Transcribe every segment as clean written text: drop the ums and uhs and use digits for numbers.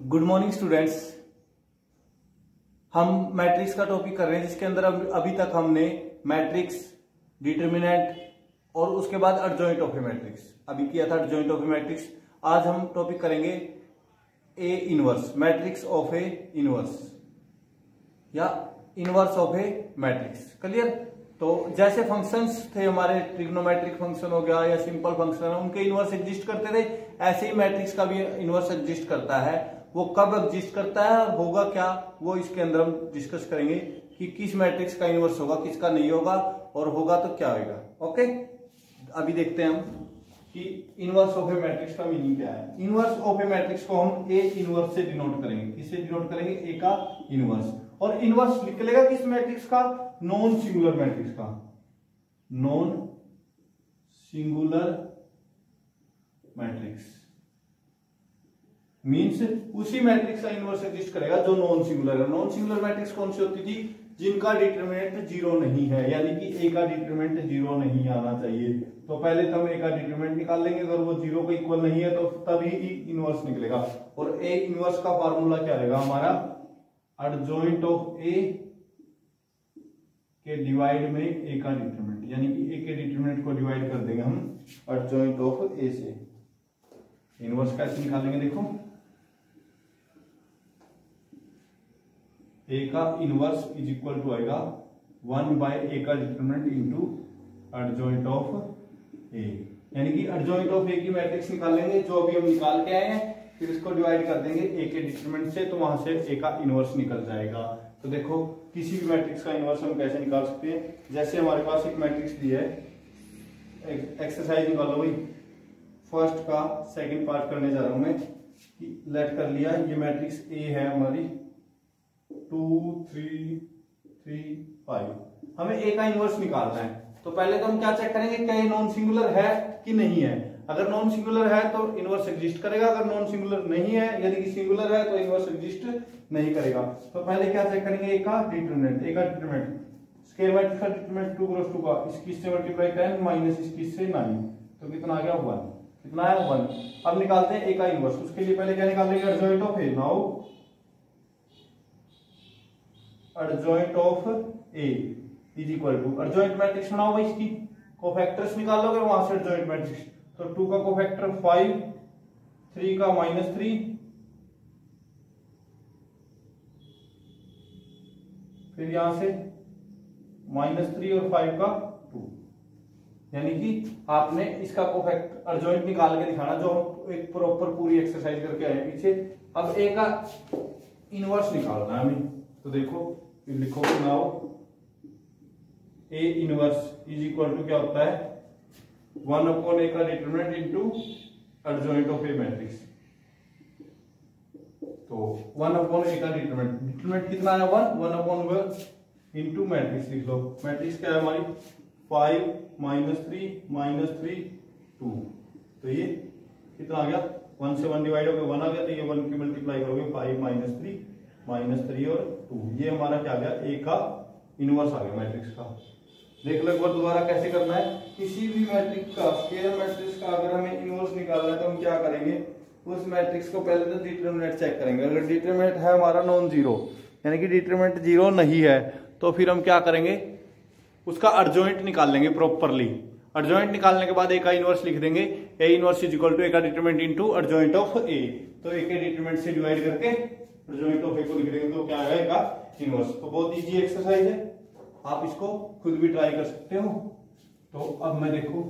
Good morning students. हम matrix का topic कर रहे हैं जिसके अंदर अभी तक हमने मैट्रिक्स, डिटर्मिनेंट और उसके बाद एडजॉइंट ऑफ ए मैट्रिक्स अभी किया था। एडजॉइंट ऑफ ए मैट्रिक्स आज हम टॉपिक करेंगे A inverse, matrix of A inverse या inverse of A matrix. Clear? तो जैसे फंक्शंस थे हमारे, ट्रिग्नोमेट्रिक फंक्शन हो गया या सिंपल फंक्शन, उनके इनवर्स एग्जिस्ट करते थे, ऐसे ही मैट्रिक्स का भी इनवर्स एग्जिस्ट करता है। वो कब एग्जिस्ट करता है और होगा क्या, वो इसके अंदर हम डिस्कस करेंगे कि किस मैट्रिक्स का इनवर्स होगा, किसका नहीं होगा, और होगा तो क्या होगा। ओके, अभी देखते हैं हम कि इनवर्स ऑफ ए मैट्रिक्स का मीनिंग क्या है। इनवर्स ऑफ ए मैट्रिक्स को हम ए इनवर्स से डिनोट करेंगे। किससे डिनोट करेंगे? ए का इनवर्स। और इनवर्स निकलेगा किस मैट्रिक्स का? नॉन सिंगुलर मैट्रिक्स का। नॉन सिंगुलर मैट्रिक्स मींस उसी मैट्रिक्स का इनवर्स एग्जिस्ट करेगा जो नॉन सिंगुलर है। नॉन सिंगुलर मैट्रिक्स कौन सी होती थी? जिनका डिटरमिनेंट जीरो नहीं है, यानी कि ए का डिटरमिनेंट जीरो नहीं आना चाहिए। तो पहले तो हम ए का डिटरमिनेंट निकाल लेंगे, अगर वो जीरो का इक्वल नहीं है तो तभी इनवर्स निकलेगा। और ए इनवर्स का फार्मूला क्या रहेगा हमारा? एडजॉइंट ऑफ ए के डिवाइड में ए का डिटरमिनेंट, यानी कि ए के डिटरमिनेंट को डिवाइड कर देंगे हम एडजॉइंट ऑफ ए से। इनवर्स कैसे निकालेंगे? देखो, ए का इनवर्स इज इक्वल टू आएगा 1 बाय ए का डिटरमिनेंट इंटू एडजॉइंट ऑफ ए, यानी कि एडजॉइंट ऑफ ए की मैट्रिक्स निकालेंगे जो अभी हम निकाल के आए हैं, फिर इसको डिवाइड कर देंगे ए के डिटरमिनेंट से, तो वहां से ए का इनवर्स निकल जाएगा। तो देखो, किसी भी मैट्रिक्स का इनवर्स हम कैसे निकाल सकते हैं। जैसे हमारे पास एक मैट्रिक्स दी है, एक्सरसाइज निकालो भाई। फर्स्ट का सेकंड पार्ट करने जा रहा हूं मैं। लेट कर लिया, ये मैट्रिक्स ए है हमारी 2 3 3 5। हमें ए का इनवर्स निकालना है। तो पहले तो हम क्या चेक करेंगे, क्या ये नॉन सिंगुलर है कि नहीं है। अगर नॉन सिंगुलर है तो इनवर्स एग्जिस्ट करेगा, अगर नॉन सिंगुलर नहीं है यानी कि सिंगुलर है तो इनवर्स एग्जिस्ट नहीं करेगा। तो पहले क्या चेक करेंगे? ए का डिटरमिनेंट। ए का डिटरमिनेंट स्क्वायर मैट्रिक्स का डिटरमिनेंट 2 क्रॉस 2 का 21 से मल्टीप्लाई करें माइनस 21 से 9, तो कितना आ गया? 1। कितना है? 1। अब निकालते हैं ए का इनवर्स। उसके लिए पहले क्या निकालेंगे? Adjoint of A. Now adjoint of A is equal to, adjoint matrix बनाओ भाई, इसकी कोफैक्टर्स निकाल लोगे वहां से एडजॉइंट मैट्रिक्स। तो 2 का कोफैक्टर 5, 3 का -3, फिर यहां से -3 और 5 का 2, यानी कि आपने इसका कोफैक्टर एडजॉइंट निकाल के दिखाना, जो हम एक प्रॉपर पूरी एक्सरसाइज करके आए पीछे। अब ए का इनवर्स निकालना है हमें। तो देखो, फिर लिखो, now A inverse is equal to क्या होता है? 1 अपॉन ए का determinant into adjoint of A matrix. तो 1 अपॉन ए का डिटरमिनेंट कितना है? 1 अपॉन 1 इंटू मैट्रिक्स लिख लो। मैट्रिक्स क्या है हमारी? 5 -3 2। तो ये कितना आ गया? 1 से 1 डिवाइड हो गया 1 आ गया, तो ये 1 की मल्टीप्लाई करोगे 5 -3 और 2, ये हमारा क्या आ गया? ए का इनवर्स आ गया मैट्रिक्स का। देख लो एक बार दोबारा कैसे करना है। किसी भी मैट्रिक्स का, स्केलर मैट्रिक्स का अगर हमें इनवर्स निकालना है तो हम क्या करेंगे? उस मैट्रिक्स को पहले तो डिटरमिनेंट चेक करेंगे। अगर डिटरमिनेंट है हमारा नॉन जीरो, यानी कि डिटरमिनेंट जीरो नहीं है, तो फिर हम क्या करेंगे? उसका एडजॉइंट निकाल लेंगे प्रॉपरली। एडजॉइंट निकालने के बाद ए का इनवर्स लिख देंगे। A inverse is equal to A का determinant into adjoint of A. तो ए के डिटरमिनेंट से डिवाइड करके एडजॉइंट ऑफ ए को लिख देंगे, तो क्या आएगा? ए का इनवर्स। तो बहुत इजी एक्सरसाइज है, आप इसको खुद भी ट्राई कर सकते हो। तो अब मैं देखो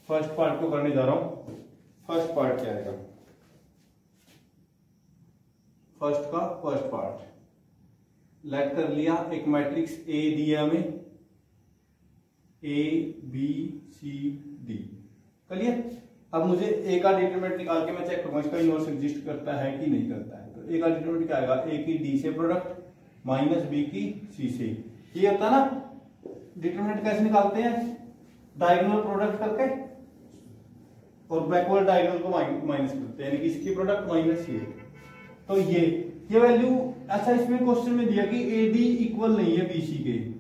फर्स्ट पार्ट को करने जा रहा हूं। फर्स्ट पार्ट क्या आएगा? फर्स्ट का फर्स्ट पार्ट लेट कर लिया। एक मैट्रिक्स ए दिया हमें, A B C D। Clear? अब मुझे ए का डिटरमिनेंट निकाल के मैं चेक करूंगा इसका इनवर्स एग्जिस्ट करता है कि नहीं करता है। तो ए का डिटरमिनेंट क्या आएगा? ए की डी से प्रोडक्ट माइनस बी की सी से। ये होता है ना, डिटरमिनेंट कैसे निकालते हैं? डायगोनल प्रोडक्ट करके और बैकवर्ड डायगोनल को माइनस करते हैं, यानी कि इसकी प्रोडक्ट माइनस ये। तो ये वैल्यू, अच्छा इसमें क्वेश्चन में दिया कि एडी इक्वल नहीं है बीसी के।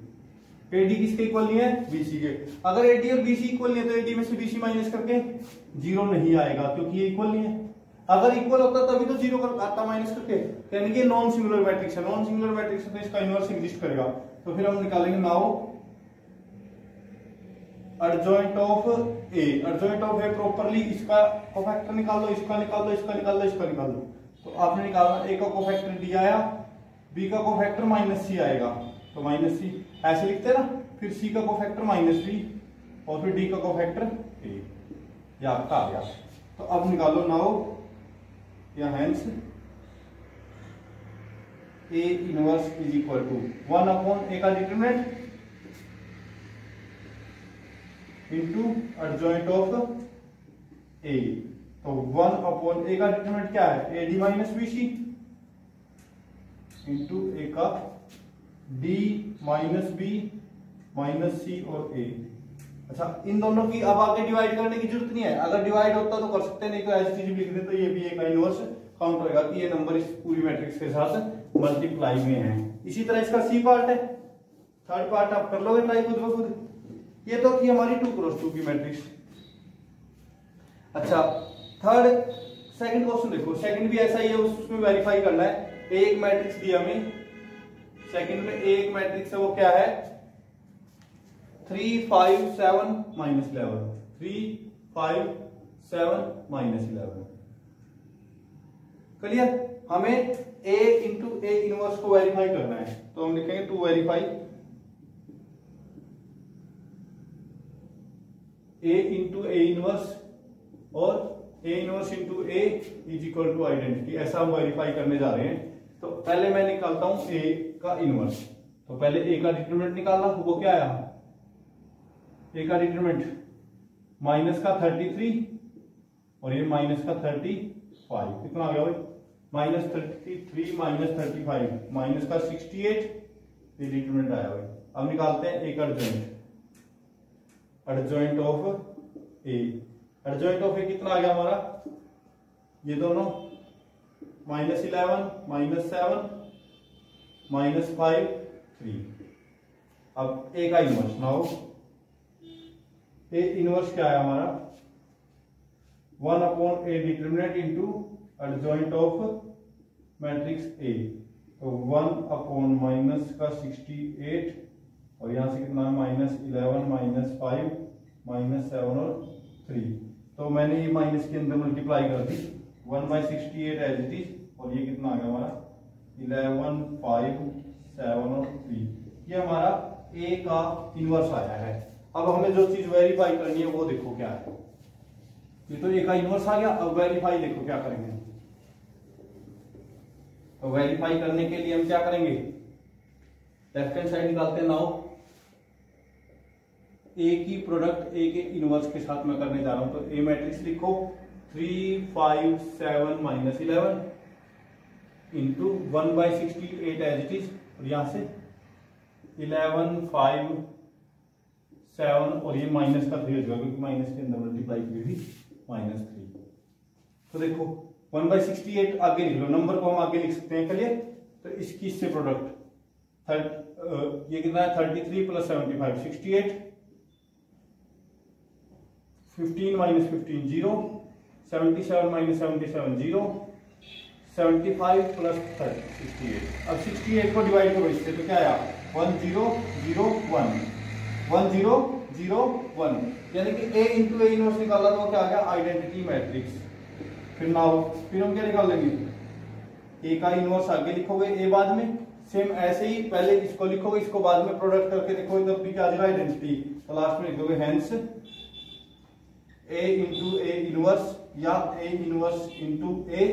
एडी किसके इक्वल नहीं है? बीसी के। अगर एडी और बीसी इक्वल नहीं है तो एडी में से बीसी माइनस करके जीरो नहीं आएगा, क्योंकि ये इक्वल नहीं है। अगर इक्वल होता तभी तो जीरो कर आता माइनस करके, यानी कि नॉन सिंगुलर मैट्रिक्स है। नॉन सिंगुलर मैट्रिक्स है तो इसका इनवर्स एग्जिस्ट करेगा। तो फिर हम निकालेंगे now adjoint of A. Adjoint of A properly इसका कोफैक्टर निकाल दो, इसका निकाल दो, इसका निकाल दो, इसका निकाल दो। तो आपने निकालना, ए का कोफैक्टर डी आया, बी का कोफैक्टर माइनस सी आएगा, तो माइनस सी ऐसे लिखते हैं ना। फिर सी का कोफैक्टर माइनस बी और फिर डी का कोफैक्टर ए, ये आपका आ गया। तो अब निकालो नाउ या hence A inverse is equal to 1 upon A का determinant into adjoint of A. तो 1 अपॉन ए का डिटरमिनेंट क्या है, A D minus B C into A का D minus B minus C और ए। अच्छा, इन दोनों की अब आगे डिवाइड करने की जरूरत नहीं है, अगर डिवाइड होता तो कर सकते हैं, नहीं तो ऐसी चीज लिख दे तो ये भी एक इनवर्स काउंट होगा कि ये नंबर इस पूरी मैट्रिक्स के साथ मल्टीप्लाई में है। इसी तरह इसका सी पार्ट है, थर्ड पार्ट आप कर लोगे ट्राई खुद ब खुद। ये तो थी हमारी 2x2 की मैट्रिक्स। अच्छा, थर्ड सेकंड क्वेश्चन देखो, सेकंड भी ऐसा ही है, उसमें वेरीफाई करना है। एक मैट्रिक्स दिया हमें, सेकंड में एक मैट्रिक्स है, वो क्या है 3 5 7 -11, 3 5 7 -11। क्लियर? हमें a इंटू ए इनवर्स को वेरीफाई करना है, तो हम लिखेंगे to verify a into A inverse और a inverse into a is equal to identity, ऐसा हम वेरीफाई करने जा रहे हैं। तो पहले मैं निकालता हूं a का इनवर्स। तो पहले a का डिटरमिनेंट निकालना, वो क्या आया, a का डिटरमिनेंट माइनस का 33 और ये माइनस का 35, कितना आ गया भाई, -33 -35 माइनस का 68, ये डिटरमिनेंट आया भाई। अब निकालते हैं एक adjoint, adjoint of A. Adjoint of A कितना आ गया हमारा, ये दोनों -11 -7 -5 3। अब ए का इनवर्स, नाउ ए इनवर्स क्या है हमारा 1 upon A determinant into adjoint of matrix A. तो 1 अपॉन माइनस का 68 और यहां से कितना -11 -5 -7 और 3। तो मैंने ये माइनस के अंदर मल्टीप्लाई कर दी, 1/68 एज इट इज, और ये कितना आ गया हमारा 11 5 7 और 3। ये हमारा ए का इनवर्स आया है। अब हमें जो चीज वेरीफाई करनी है वो देखो क्या है, ये तो ए का इनवर्स आ गया। अब वेरीफाई देखो क्या करेंगे, तो वेरीफाई करने के लिए हम क्या करेंगे, लेफ्ट हैंड साइड निकालते हैं। नाउ ए की प्रोडक्ट ए के इनवर्स के साथ मैं करने जा रहा हूं, तो ए मैट्रिक्स लिखो 3 5 7 -11 इंटू 1/68 एज इट इज, और यहां से 11 5 7 और ये माइनस का 3 हो जाएगा क्योंकि माइनस के अंदर मल्टीप्लाई की हुई -3। तो देखो 1/68 आगे लिख लो, नंबर को हम आगे लिख सकते हैं। क्लियर? तो इसकी इससे प्रोडक्ट ये कितना है 33 + 75 68, 15 - 15 0, 77 - 77 0, 75 + 68। अब 68 को डिवाइड करो इससे, तो क्या आया 1 0 0 1 1 0 0 1, यानी कि a इंटू ए इनवर्स निकाला तो वो क्या आ गया आइडेंटिटी मैट्रिक्स। फिर हम क्या निकाल लेंगे, a का इनवर्स आगे लिखोगे, a बाद में, सेम ऐसे ही पहले इसको लिखोगे, इसको बाद में प्रोडक्ट करके देखोगे तब भी क्या आ जाएगा आइडेंटिटी। तो लास्ट में लिखोगे hence a into A inverse या a इनवर्स इंटू a,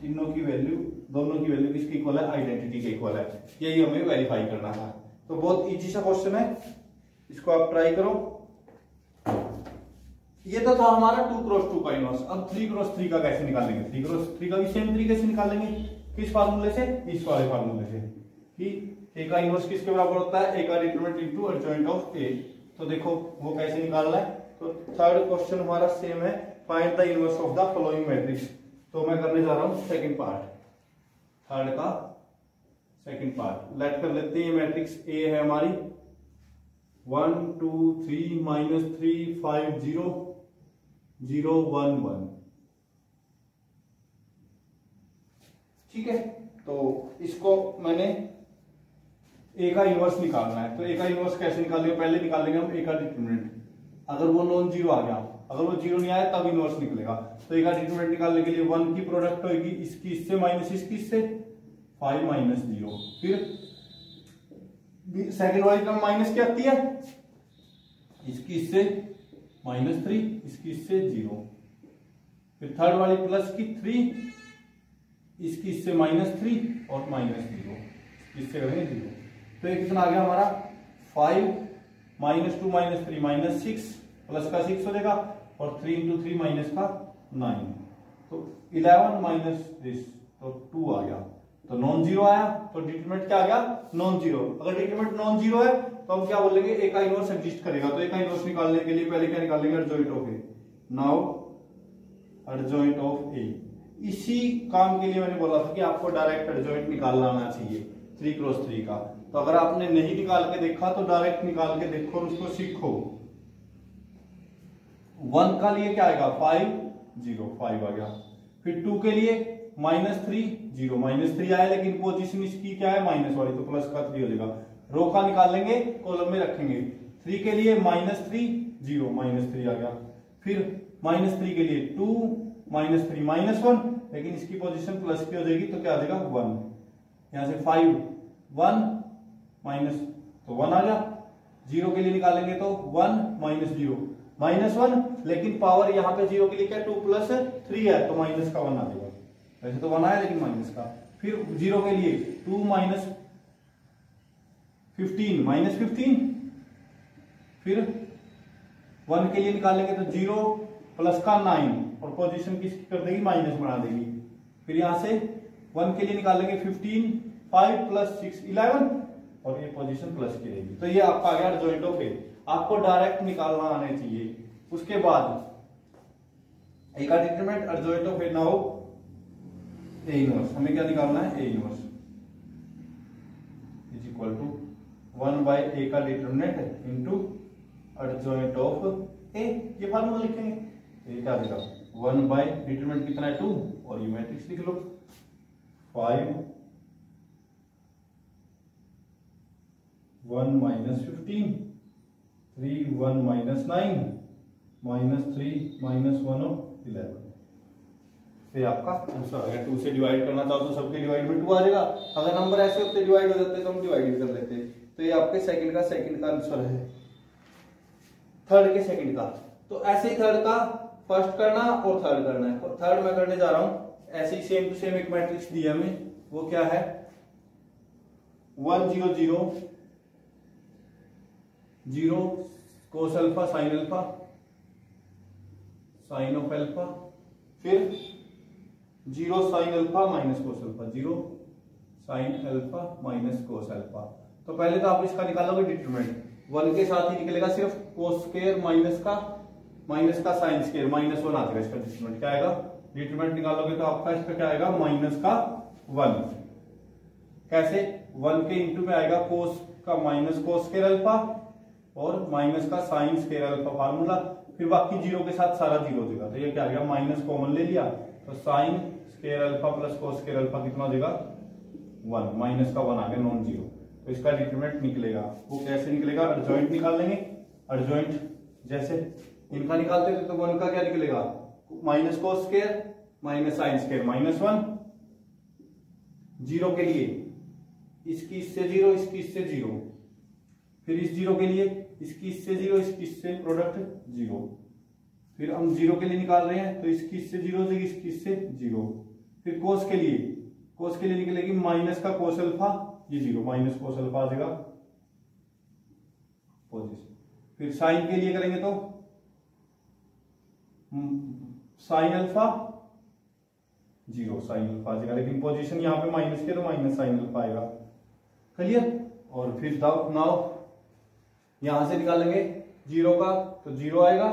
तीनों की वैल्यू, दोनों की वैल्यू किसकी इक्वल है, आइडेंटिटी के इक्वल है। यही हमें वेरीफाई करना था। तो बहुत इजी सा क्वेश्चन है, इसको आप ट्राई करो। ये तो था हमारा 2x2 का इनवर्स। अब 3x3 का कैसे निकालेंगे, 3x3 का भी सेम तरीके से निकालेंगे। किस फार्मूले से, इस वाले फार्मूले से कि ए का इनवर्स किसके बराबर होता है, ए का determinant into adjoint of A. तो देखो वो कैसे निकालना है। तो थर्ड क्वेश्चन हमारा सेम है, find the inverse of the following matrix. तो मैं करने जा रहा हूं सेकंड पार्ट, थर्ड का सेकंड पार्ट। लेट कर लेते हैं, ये मैट्रिक्स ए है हमारी 1 2 3 -3 5 0 0 1 1। ठीक है, तो इसको मैंने ए का इनवर्स निकालना है। तो ए का इनवर्स कैसे निकालेंगे, पहले निकालेंगे हम ए का डिटरमिनेंट। अगर वो नॉन जीरो आ गया, अगर वो जीरो नहीं आया तब इनवर्स निकलेगा। तो ए का डिटरमिनेंट निकालने के लिए 1 की प्रोडक्ट होगी इसकी इससे माइनस इसकी इससे, 5 माइनस 0। फिर सेकंड वाली टर्म माइनस क्या आती है, इसकी इससे -3, इसकी इससे 0। फिर थर्ड वाली प्लस की 3, इसकी इससे -3 और -0, इससे करेंगे 0। तो ये कितना आ गया हमारा 5 -2 -3 -6, प्लस का 6 हो जाएगा और 3 × 3 माइनस का 9। तो 11 माइनस दिस, तो 2 आ गया। तो नॉन जीरो आया, तो डिटरमिनेंट क्या आ गया, नॉन जीरो। अगर डिटरमिनेंट नॉन जीरो है तो हम क्या बोलेंगे, ए का इनवर्स एग्जिस्ट करेगा। तो ए का इनवर्स निकालने के लिए पहले क्या निकालेंगे, adjoint of A. Now adjoint of A. इसी काम के लिए मैंने बोला था कि आपको डायरेक्ट एडजॉइंट निकालना आना चाहिए 3 × 3 का। तो अगर आपने नहीं निकाल के देखा तो डायरेक्ट निकाल के देखो और उसको सीखो। 1 का लिए क्या आएगा, 5 0, 5 आ गया। फिर 2 के लिए -3 0, -3 आया, लेकिन पोजीशन इसकी क्या है, माइनस वाली, तो प्लस का 3 हो जाएगा। रो का निकालेंगे, कॉलम में रखेंगे। 3 के लिए -3 0, -3 आ गया। फिर -3 के लिए 2 -3 -1, लेकिन इसकी पोजीशन प्लस की हो जाएगी, तो क्या आ जाएगा 1। यहां से 5 1 माइनस, तो 1 आ गया। 0 के लिए निकालेंगे तो 1 -0 -1, लेकिन पावर यहाँ पे 0 के लिए क्या 2 + 3 है, तो माइनस का 1 आ जाएगा। वैसे तो 1 आया लेकिन माइनस का। फिर 0 के लिए 2 -15 -15। फिर 1 के लिए निकालेंगे तो 0 प्लस का 9 और पोजीशन किसकी कर देगी, माइनस बना देगी। फिर यहां से 1 के लिए निकालेंगे 15, 5 + 6 11, और ये पोजीशन प्लस की रहेगी। तो ये आपका आ गया एडजॉइंट ऑफ ए। आपको डायरेक्ट निकालना आने चाहिए। उसके बाद ए का determinant, adjoint of A. Now A inverse, हमें क्या निकालना है, A inverse is equal to 1/a का determinant into adjoint of A. ये फार्मूला लिखेंगे, ये क्या देगा 1 डिटरमिनेंट कितना है 2, और ये मैट्रिक्स लिख लो 5 1 -15 3 1 -9 -3 -1 और 11। ये आपका आंसर आ गया। 2 से डिवाइड करना चाहो तो सबके डिवाइड में 2 आ जाएगा। अगर नंबर ऐसे होते डिवाइड हो जाते तो हम डिवाइड कर लेते। तो ये आपके सेकंड का आंसर है, थर्ड के सेकंड का। तो ऐसे ही थर्ड का फर्स्ट करना और थर्ड करना है। और थर्ड मैं करने जा रहा हूं ऐसे ही सेम टू सेम एक मैट्रिक्स दिया हमें, वो क्या है 1 0 0 0 cos alpha sin alpha sin of alpha, फिर 0 sin alpha minus cos alpha, 0 sin alpha minus cos alpha. तो पहले तो आप इसका निकालोगे डिटरमिनेंट, 1 के साथ ही निकलेगा सिर्फ cos स्क्वायर माइनस का sin स्क्वायर, -1 आ जाएगा इसका डिटरमिनेंट। क्या आएगा, डिटरमिनेंट निकालोगे तो आपका इसका क्या आएगा -1। कैसे, 1 के इंटू में आएगा cos का -cos स्क्वायर अल्फा और माइनस का sin स्क्वायर अल्फा फार्मूला, फिर बाकी 0 के साथ सारा 0 देगा। तो ये क्या आ गया, माइनस कॉमन ले लिया, तो sin square alpha plus cos square alpha कितना देगा 1, माइनस का 1 आ गया नॉन जीरो। तो इसका डिटरमिनेंट निकलेगा, वो कैसे निकलेगा, एडजॉइंट निकाल लेंगे। एडजॉइंट जैसे इनका निकालते थे तो 1 का क्या निकलेगा -cos square minus sin square -1। 0 के लिए इसकी इससे 0 इसकी इससे 0, फिर इस 0 के लिए इसकी इससे 0 इसकी इससे प्रोडक्ट 0, फिर हम 0 के लिए निकाल रहे हैं तो इसकी इससे 0 हो जाएगी इसकी इससे 0। फिर cos के लिए निकलेगी माइनस का cos अल्फा, ये 0 माइनस cos अल्फा आ जाएगा पोजीशन। फिर sin के लिए करेंगे तो sin अल्फा 0 sin अल्फा आ जाएगा, लेकिन पोजीशन यहाँ पे माइनस के तो माइनस sin अल्फा आएगा। क्लियर। और फिर नाउ यहां से निकालेंगे 0 का तो 0 आएगा,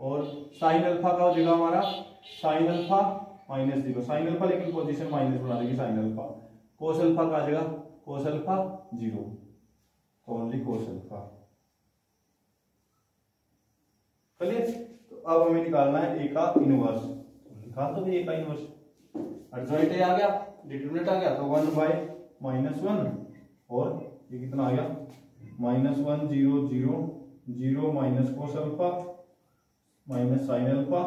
और sin अल्फा का हो जाएगा हमारा sin अल्फा -0 sin अल्फा, लेकिन पोजीशन माइनस बना देगी sin अल्फा। cos अल्फा का आ जाएगा cos alpha 0, only cos alpha. चलिए, तो अब हमें निकालना है ए का इनवर्स। निकाल दो ए का इनवर्स। एडजॉइंट ए आ गया, डिटरमिनेंट आ गया, तो 1 बाय -1 और ये कितना आ गया -1 0 0 0 minus cos alpha minus sine alpha,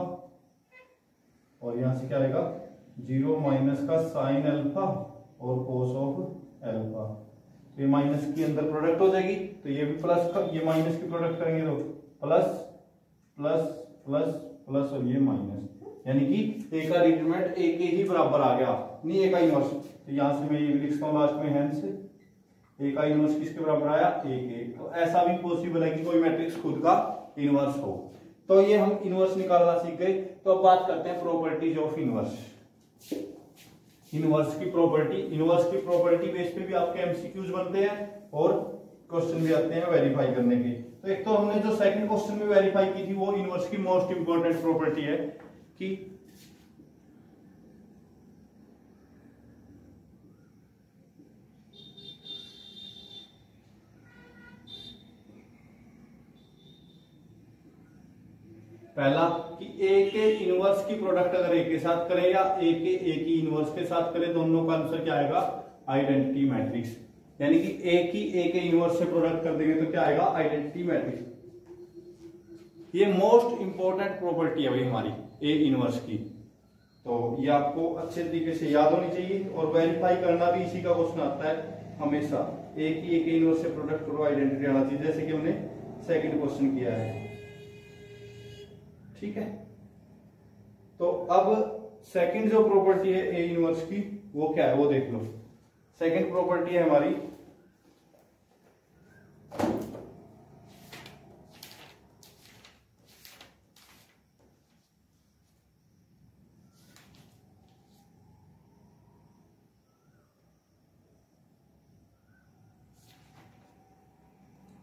और यहां से क्या आएगा 0 माइनस का साइन अल्फा और कोस ऑफ अल्फा। तो ये माइनस की अंदर प्रोडक्ट हो जाएगी, तो ये भी प्लस का, ये माइनस की प्रोडक्ट करेंगे तो प्लस प्लस प्लस प्लस और ये माइनस, यानी कि ए का डिटरमिनेंट ए के ही बराबर आ गया, नहीं ए का इनवर्स। तो यहां से मैं ये भी लिखता हूं लास्ट में, हेंस ए का इनवर्स किसके बराबर आया ए के। तो ऐसा भी पॉसिबल है कि कोई मैट्रिक्स खुद का इनवर्स हो। तो ये हम इनवर्स निकालना सीख गए। तो अब बात करते हैं प्रॉपर्टीज ऑफ इनवर्स। इनवर्स की प्रॉपर्टी बेस पे भी आपके एमसीक्यूज बनते हैं और क्वेश्चन भी आते हैं वेरीफाई करने के। तो एक तो हमने जो सेकंड क्वेश्चन में वेरीफाई की थी वो इनवर्स की मोस्ट इंपॉर्टेंट प्रॉपर्टी है कि पहला कि ए के इनवर्स की प्रोडक्ट अगर ए के साथ करें या ए के ए की इनवर्स के साथ करें, दोनों का आंसर क्या आएगा आइडेंटिटी मैट्रिक्स। यानी कि ए की ए के इनवर्स से प्रोडक्ट कर देंगे तो क्या आएगा आइडेंटिटी मैट्रिक्स। ये मोस्ट इंपॉर्टेंट प्रॉपर्टी है भाई हमारी ए इनवर्स की। तो ये आपको अच्छे तरीके से याद होनी चाहिए और वेरीफाई करना भी इसी का क्वेश्चन आता है हमेशा। ए की ए के इनवर्स से प्रोडक्ट करो, आइडेंटिटी आना चाहिए, जैसे कि हमने सेकंड क्वेश्चन किया है। ठीक है, तो अब सेकंड जो प्रॉपर्टी है ए इनवर्स की वो क्या है वो देख लो। सेकंड प्रॉपर्टी है हमारी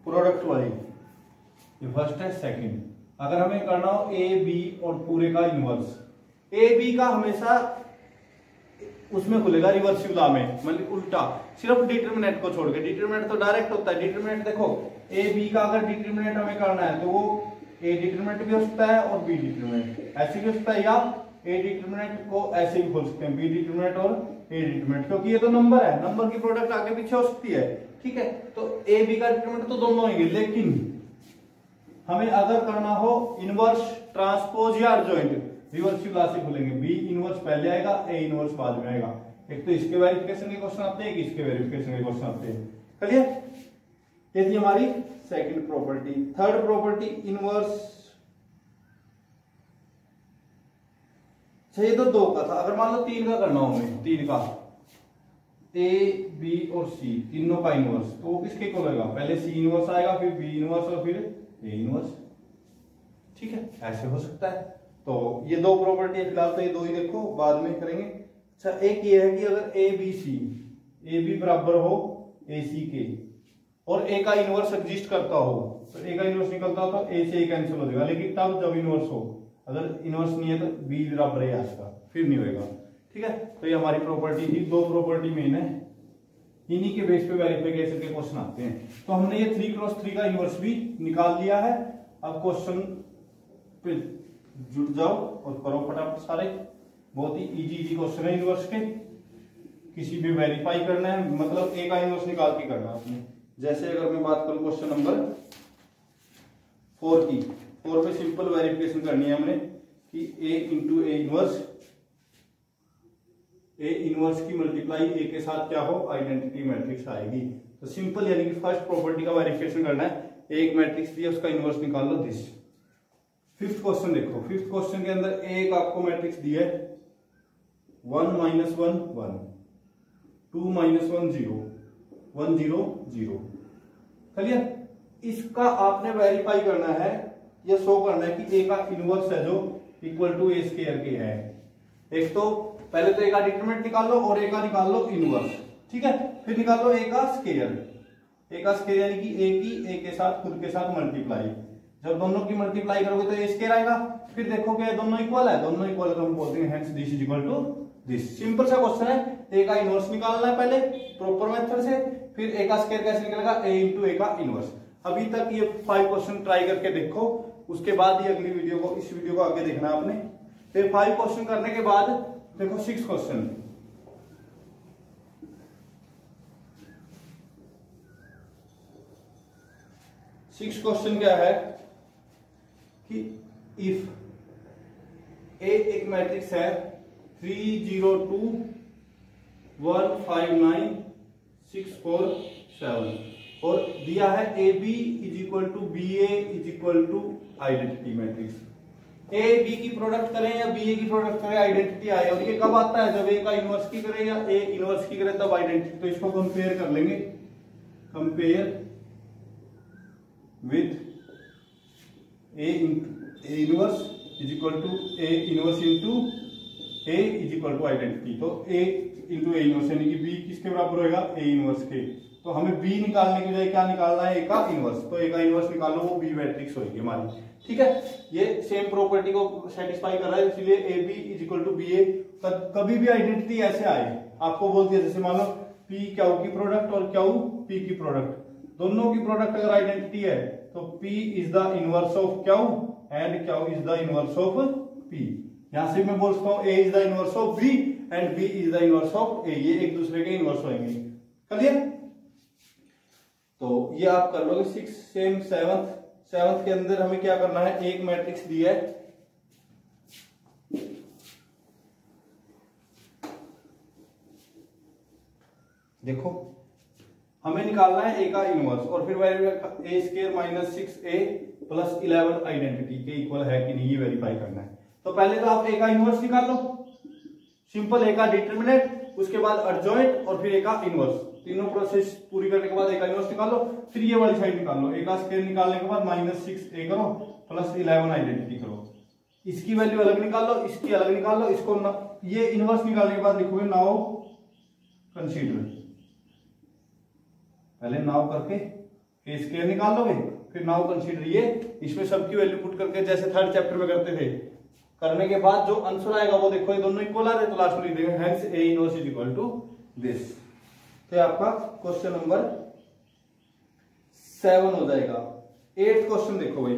प्रोडक्ट वाली। ये फर्स्ट है। सेकंड, अगर हमें करना हो ए बी और पूरे का इनवर्स, ए बी का हमेशा उसमें खुलेगा रिवर्सिव लॉ में, मतलब उल्टा, सिर्फ डिटरमिनेंट को छोड़ के। डिटरमिनेंट तो डायरेक्ट होता है। डिटरमिनेंट देखो ए बी का अगर डिटरमिनेंट हमें करना है तो वो ए डिटरमिनेंट भी हो सकता है और बी डिटरमिनेंट ऐसे भी हो सकता है, या ए डिटरमिनेंट को ऐसे भी खोल सकते हैं, बी डिटरमिनेंट और ए डिटरमिनेंट, क्योंकि ये तो नंबर है, नंबर की प्रोडक्ट आगे पीछे हो सकती है। ठीक है, तो ए बी का डिटरमिनेंट तो दोनों होंगे, लेकिन हमें अगर करना हो इनवर्स ट्रांसपोज या एडजॉइंट, रिवर्सिव क्लास से खुलेंगे। बी इनवर्स पहले आएगा, ए इनवर्स बाद में आएगा। एक तो इसके वेरिफिकेशन के क्वेश्चन आते हैं, एक इसके वेरिफिकेशन के क्वेश्चन आते हैं। क्लियर? ये थी हमारी second property. Third property inverse, ये तो दो का था, अगर मान लो तीन का करना हो हमें, तीन का ए बी और सी तीनों का इनवर्स, तो वो किसके को लगेगा, पहले सी इनवर्स आएगा, फिर बी इनवर्स और फिर ए इनवर्स। ठीक है, ऐसे हो सकता है। तो ये दो प्रॉपर्टी है फिलहाल, तो ये दो ही देखो, बाद में करेंगे। अच्छा, एक ये है कि अगर A B C, A B बराबर हो ए सी के और ए का इनवर्स एग्जिस्ट करता हो, तो ए का इनवर्स निकलता हो तो ए से ए कैंसिल हो जाएगा, लेकिन तब जब इनवर्स हो, अगर इनवर्स नहीं है तो बी बराबर है इसका, फिर नहीं होगा। ठीक है, तो ये हमारी प्रॉपर्टी थी। दो प्रॉपर्टी मेन है, इन्हीं के बेस पे वेरिफिकेशन के क्वेश्चन आते हैं। तो हमने ये 3x3 का इनवर्स भी निकाल लिया है। अब क्वेश्चन पे जुड़ जाओ और करो फटाफट सारे। बहुत ही इजी क्वेश्चन है इनवर्स के, किसी भी वेरीफाई करना है, मतलब ए का इनवर्स निकाल के करना है आपने। जैसे अगर मैं बात करूं क्वेश्चन नंबर 4 की, 4 पे सिंपल वेरिफिकेशन करनी है हमने कि A into A inverse, A inverse की मल्टीप्लाई ए के साथ क्या हो, आइडेंटिटी मैट्रिक्स आएगी। तो सिंपल, यानी कि फर्स्ट प्रॉपर्टी का वेरिफिकेशन करना है। एक मैट्रिक्स दिया, उसका इनवर्स निकाल लो, दिस। फिफ्थ क्वेश्चन देखो, फिफ्थ क्वेश्चन के अंदर एक आपको मैट्रिक्स दिया है 1 - 1 1, 2 - 1 0, 1 0 0। क्लियर? इसका आपने वेरीफाई करना है, या शो करना है कि ए का इनवर्स है जो इक्वल टू ए स्क्वायर के है। एक तो पहले तो ए का डिटरमिनेंट निकाल लो और ए का निकाल लो इनवर्स। ठीक है, फिर निकाल लो ए का स्क्वायर। ए का स्क्वायर यानी कि ए की ए के साथ खुद के साथ मल्टीप्लाई। जब दोनों की मल्टीप्लाई करोगे तो ए स्क्वायर आएगा। फिर देखोगे दोनों इक्वल है, दोनों इक्वल है तो हम बोलते हैं hence this is equal to this. Simple सा क्वेश्चन है। ए का इनवर्स निकालना है पहले प्रॉपर मेथड से, फिर ए का स्क्वायर कैसे निकलेगा, ए इंटू ए का इनवर्स। अभी तक ये 5 क्वेश्चन ट्राई करके देखो, उसके बाद ही अगली वीडियो को, इस वीडियो को आगे देखना आपने। फिर 5 क्वेश्चन करने के बाद देखो 6 क्वेश्चन, सिक्स क्वेश्चन क्या है कि इफ ए एक मैट्रिक्स है 302 1 5 9 6 4 7 और दिया है A B is equal to B is equal to identity matrix. A B की प्रोडक्ट करें या बी ए की प्रोडक्ट करें आइडेंटिटी आए, और ये कब आता है जब ए का इनवर्स की करें या ए इनवर्स की करें तब आइडेंटिटी। तो इसको कंपेयर कर लेंगे, compare with A inverse is equal to A inverse into A is equal to identity. तो ए इंटू ए इनवर्स यानी कि बी किसके बराबर होएगा, ए इनवर्स के। तो हमें बी निकालने की बजाय क्या निकालना है, ए का इनवर्स। तो ए का इनवर्स निकालो, वो बी मैट्रिक्स होगी हमारी। ठीक है, ये सेम प्रॉपर्टी को सेटिस्फाई कर रहा है, इसलिए A B is equal to B A. कभी भी आइडेंटिटी ऐसे आए आपको बोलती है, जैसे मान लो पी क्यू की प्रोडक्ट और क्यू पी की प्रोडक्ट, दोनों की प्रोडक्ट अगर आइडेंटिटी है तो P is the inverse of Q and Q is the inverse of P। यहां से मैं बोल सकता हूं A is the inverse of B and B is the inverse of A, ये एक दूसरे के इनवर्स होंगे। क्लियर? तो ये आप कर लोगे। 6 सेम 7th के अंदर हमें क्या करना है, एक मैट्रिक्स दिया है, देखो हमें निकालना है ए का इनवर्स और फिर A square minus 6a plus 11 identity के इक्वल है कि नहीं ये वेरीफाई करना है। तो पहले तो आप ए का इनवर्स निकाल लो, सिंपल ए का डिटरमिनेंट, उसके बाद एडजॉइंट और फिर ए का इनवर्स। तीनों प्रोसेस पूरी करने के बाद ए का इनवर्स निकाल लो, फिर ये वाली साइड निकाल लो। ए का स्क्वायर निकालने के बाद माइनस 6a करो प्लस 11 आइडेंटिटी करो, इसकी वैल्यू अलग निकाल लो, इसकी अलग निकाल लो, इसको ये इनवर्स निकालने के बाद लिखोगे नाउ कंसीडर। पहले नाउ करके ए स्क्वायर निकाल लोगे, फिर नाउ कंसीडर, ये इसमें सबकी वैल्यू पुट करके जैसे थर्ड चैप्टर में करते थे, करने के बाद जो आंसर आएगा वो देखो ये दोनों इक्वल आ रहे तो लास्ट में लिख देंगे hence A inverse is equal to this. तो आपका क्वेश्चन नंबर 7 हो जाएगा। 8th क्वेश्चन देखो भाई,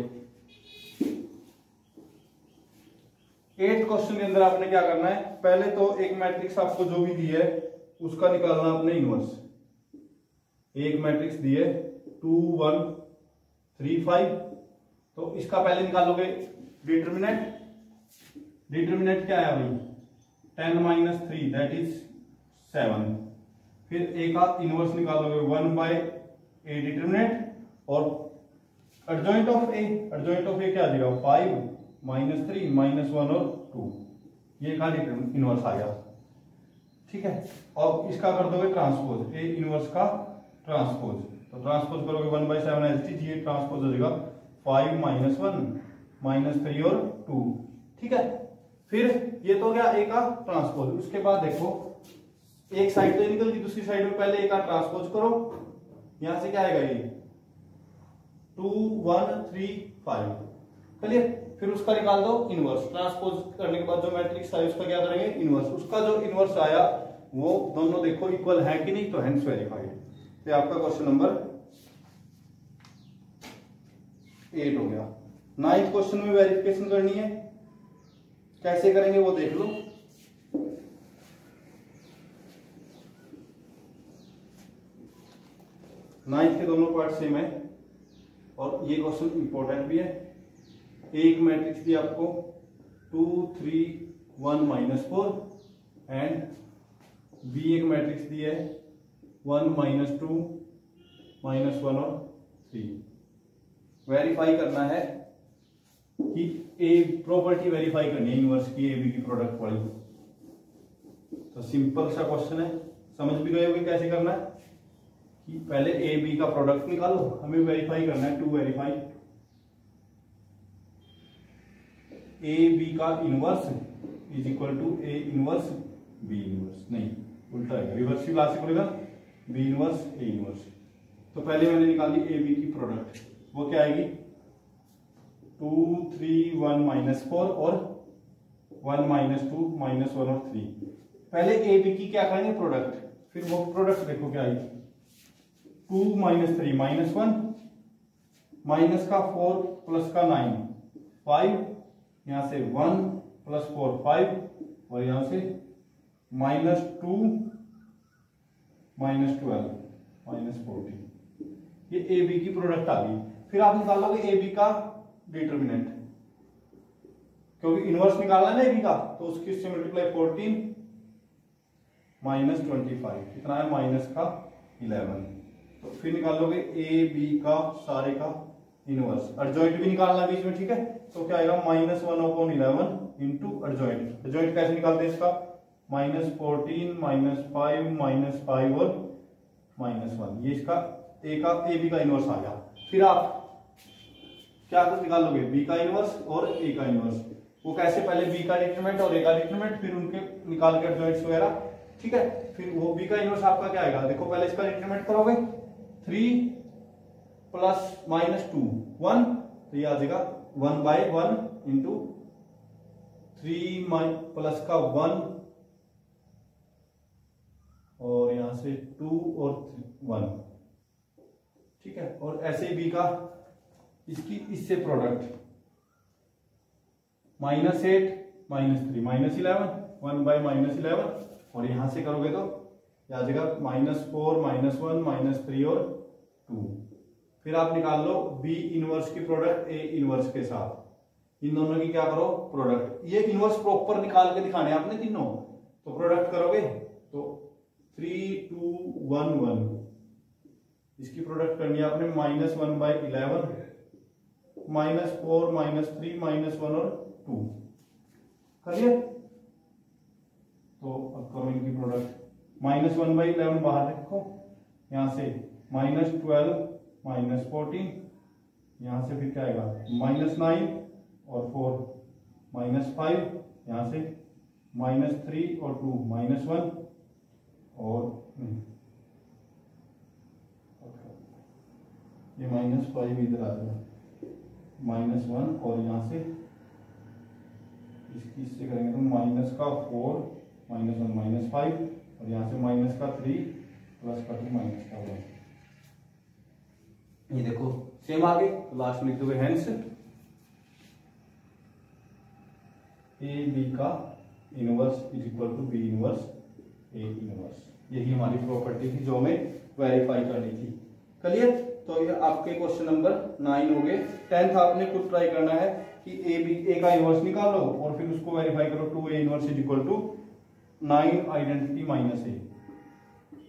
8th क्वेश्चन के अंदर आपने क्या करना है, पहले तो एक मैट्रिक्स आपको जो भी दी है उसका निकालना आपने इनवर्स। एक मैट्रिक्स दी है 2 1 3 5, तो इसका पहले निकालोगे डिटरमिनेंट। डिटरमिनेंट क्या है भाई, 10 माइनस 3 दैट इज 7। फिर ए का इनवर्स निकालोगे 1 बाय ए डिटरमिनेंट और adjoint of A, adjoint of A क्या आ जाएगा 5 माइनस 3 माइनस 1 और 2, ये का इनवर्स आ गया। ठीक है, और इसका कर दोगे ट्रांसपोज, ए इनवर्स का ट्रांसपोज, तो ट्रांसपोज करोगे 1 बाय 7 एज इट इज, ये ट्रांसपोज हो जाएगा 5 माइनस 1 माइनस 3 और 2। ठीक है, फिर ये तो हो गया ए का ट्रांसपोज। उसके बाद देखो एक साइड तो निकल गई, दूसरी साइड में पहले ए का ट्रांसपोज करो, यहां से क्या आएगा ये 2 1 3 5। चलिए फिर उसका निकाल दो इनवर्स, ट्रांसपोज करने के बाद जो मैट्रिक्स आया उसका क्या करेंगे इनवर्स, उसका जो इनवर्स आया वो दोनों देखो इक्वल है कि नहीं, तो हेंस वेरीफाइड। तो आपका क्वेश्चन नंबर 8 हो गया। 9th क्वेश्चन में वेरिफिकेशन करनी है, कैसे करेंगे वो देख लो। नाइन्थ के दोनों पार्ट सेम है और ये क्वेश्चन इंपॉर्टेंट भी है। एक मैट्रिक्स दी आपको 2 3 1 माइनस 4 एंड बी एक मैट्रिक्स दी है 1 माइनस 2 माइनस 1 और 3। वेरीफाई करना है कि ए प्रॉपर्टी वेरीफाई करनी है इनवर्स की, ए बी की प्रोडक्ट वाली। तो सिंपल सा क्वेश्चन है, समझ भी गए होगे कैसे करना है कि पहले ए बी का प्रोडक्ट निकालो, हमें वेरीफाई करना है, टू वेरीफाई ए बी का inverse is equal to A inverse B inverse, नहीं उल्टा है, रिवर्स भी ला से बोलेगा बी इनवर्स ए इनवर्स। तो पहले मैंने निकाली ए बी की प्रोडक्ट, वो क्या आएगी 2 3 1 माइनस 4 और 1 माइनस 2 माइनस 1 और 3। पहले ए बी की क्या करेंगे प्रोडक्ट, फिर वो प्रोडक्ट देखो क्या आएगी 2 माइनस 3 माइनस 1 माइनस का 4 प्लस का 9 5, यहां से 1 प्लस 4 5 और यहां से -2 -12 -14, ये ए बी की प्रोडक्ट आ गई। फिर आप निकालोगे ए बी का डिटरमिनेंट, क्योंकि इनवर्स निकालना है ना ए बी का, तो उसकी इससे मल्टीप्लाई 14 -25 कितना है -11। तो फिर निकालोगे ए बी का सारे का इनवर्स, अर्जॉइंट भी निकालना बीच में, ठीक है। तो क्या आएगा -1/11 इंटू अर्जॉइंट। अर्जॉइंट कैसे निकालते हैं इसका, -14 -5 -5 और -1, ये इसका ए बी का इनवर्स आ गया। फिर आप क्या कुछ निकालोगे, बी का इनवर्स और ए का इनवर्स। वो कैसे, पहले बी का डिटरमिनेंट और ए का डिटरमिनेंट, फिर उनके निकाल के अर्जॉइंट्स वगैरह, ठीक है। फिर वो बी का इनवर्स आपका क्या आएगा, देखो पहले इसका डिटरमिनेंट करोगे 3 प्लस -2 1, तो ये आ जाएगा 1/1 इंटू 3 प्लस का 1 और यहां से 2 और 1, ठीक है। और ऐसे बी का इसकी इससे प्रोडक्ट -8 -3 -11 1/-11, और यहां से करोगे तो आ जाएगा -4 -1 -3 और 2। फिर आप निकाल लो बी इनवर्स की प्रोडक्ट ए इनवर्स के साथ, इन दोनों की क्या करो प्रोडक्ट। ये इनवर्स प्रॉपर निकाल के दिखाने आपने तीनों, तो प्रोडक्ट करोगे तो 3 2 1 1, इसकी प्रोडक्ट करनी है आपने -1/11 -4 -3 -1 और 2 करिए। तो अब करो इनकी प्रोडक्ट, -1/11 बाहर रखो, यहां से -12 -14, यहां से फिर क्या आएगा -9 और 4 -5, यहां से -3 और 2 -1 और ये -5 इधर आ जाएगा -1, और यहां से इससे करेंगे तो -4 -1 -5, और यहां से -3 प्लस का 2 -1। ये देखो सेम आ गए, तो लास्ट में लिख दोगे हेंस ए बी का inverse is equal to B inverse A inverse. यही हमारी प्रॉपर्टी थी जो हमें वेरीफाई करनी थी। क्लियर। तो ये आपके क्वेश्चन नंबर 9 हो गए। 10th आपने खुद ट्राई करना है कि ए का इनवर्स निकालो और फिर उसको वेरीफाई करो, 2a inverse is equal to 9 identity minus A.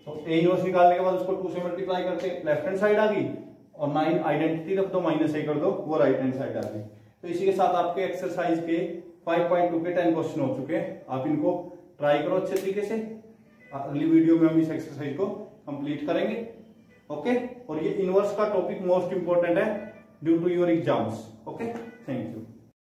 तो ए इनवर्स निकालने के बाद उसको 2 से मल्टीप्लाई करते लेफ्ट हैंड साइड आ गई, और 9 आइडेंटिटी रख दो -a कर दो, वो राइट हैंड साइड आ गई। तो इसी के साथ आपके एक्सरसाइज के 5.2 के 10 क्वेश्चन हो चुके हैं। आप इनको ट्राई करो अच्छे तरीके से। अगली वीडियो में हम इस एक्सरसाइज को कंप्लीट करेंगे। ओके। और ये इनवर्स का टॉपिक मोस्ट इंपोर्टेंट है due to your exams. Okay, thank you.